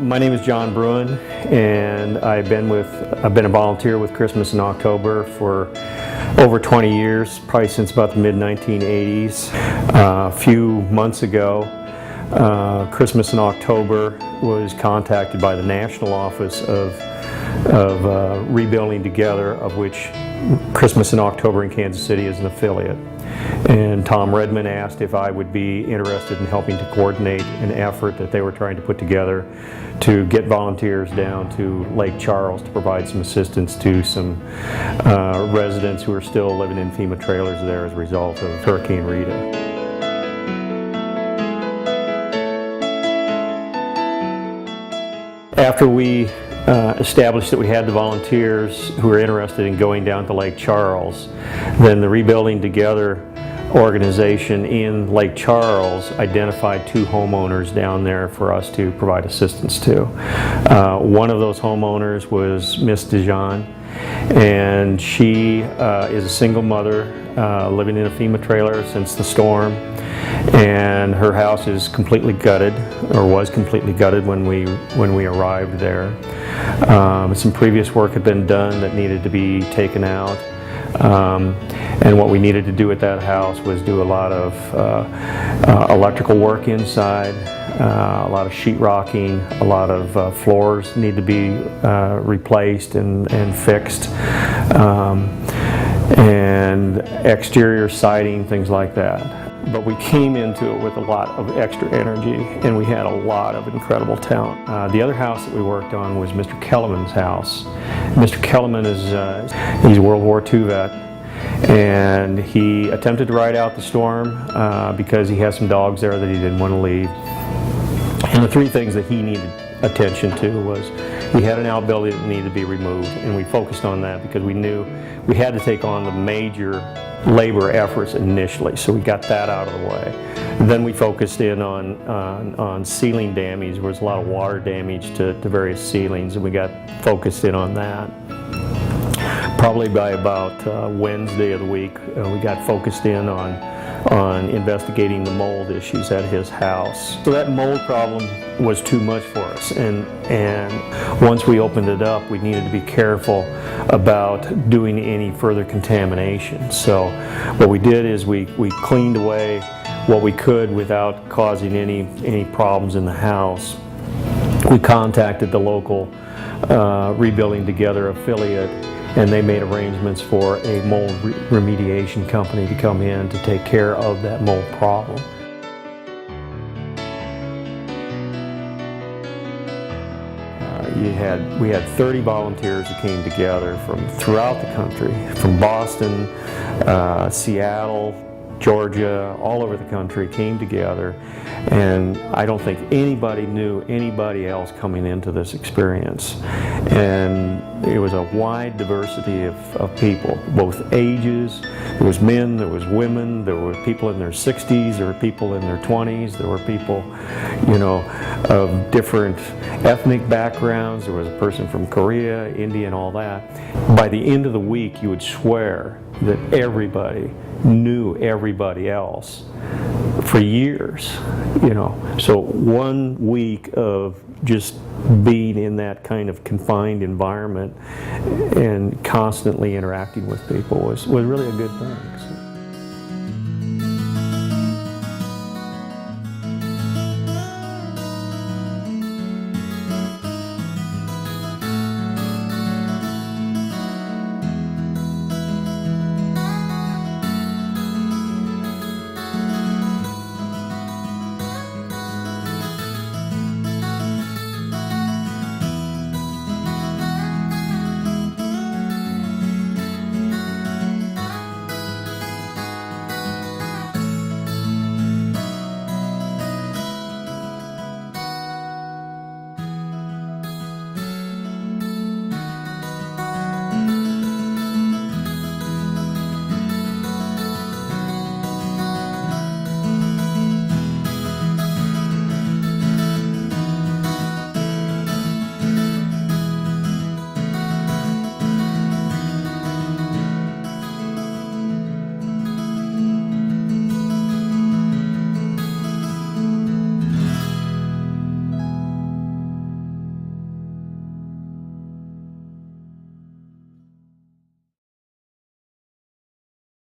My name is John Bruhn, and I've been a volunteer with Christmas in October for over 20 years, probably since about the mid-1980s. A few months ago, Christmas in October was contacted by the National Office of Rebuilding Together, of which Christmas in October in Kansas City is an affiliate. And Tom Redmond asked if I would be interested in helping to coordinate an effort that they were trying to put together to get volunteers down to Lake Charles to provide some assistance to some residents who are still living in FEMA trailers there as a result of Hurricane Rita. After we established that we had the volunteers who were interested in going down to Lake Charles, then the Rebuilding Together organization in Lake Charles identified two homeowners down there for us to provide assistance to. One of those homeowners was Miss Dijon, and she is a single mother living in a FEMA trailer since the storm, and her house is completely gutted, or was completely gutted when we arrived there. Some previous work had been done that needed to be taken out. And what we needed to do at that house was do a lot of electrical work inside, a lot of sheetrocking, a lot of floors need to be replaced and fixed, and exterior siding, things like that. But we came into it with a lot of extra energy, and we had a lot of incredible talent. The other house that we worked on was Mr. Kellerman's house. Mr. Kellerman he's a World War II vet, and he attempted to ride out the storm because he has some dogs there that he didn't want to leave. And the three things that he needed attention to was he had an outbuilding that needed to be removed, and we focused on that because we knew we had to take on the major labor efforts initially, so we got that out of the way. And then we focused in on ceiling damage. There was a lot of water damage to various ceilings, and we got focused in on that. Probably by about Wednesday of the week, we got focused in on investigating the mold issues at his house. So that mold problem was too much for us, and once we opened it up, we needed to be careful about doing any further contamination. So what we did is we cleaned away what we could without causing any problems in the house. We contacted the local Rebuilding Together affiliate, and they made arrangements for a mold remediation company to come in to take care of that mold problem. We had 30 volunteers who came together from throughout the country, from Boston, Seattle, Georgia, all over the country came together, and I don't think anybody knew anybody else coming into this experience. And it was a wide diversity of people, both ages. There was men, there was women, there were people in their 60s, there were people in their 20s, there were people, of different ethnic backgrounds. There was a person from Korea, India, and all that. By the end of the week, you would swear that everybody knew everybody else for years, So 1 week of just being in that kind of confined environment and constantly interacting with people was really a good thing.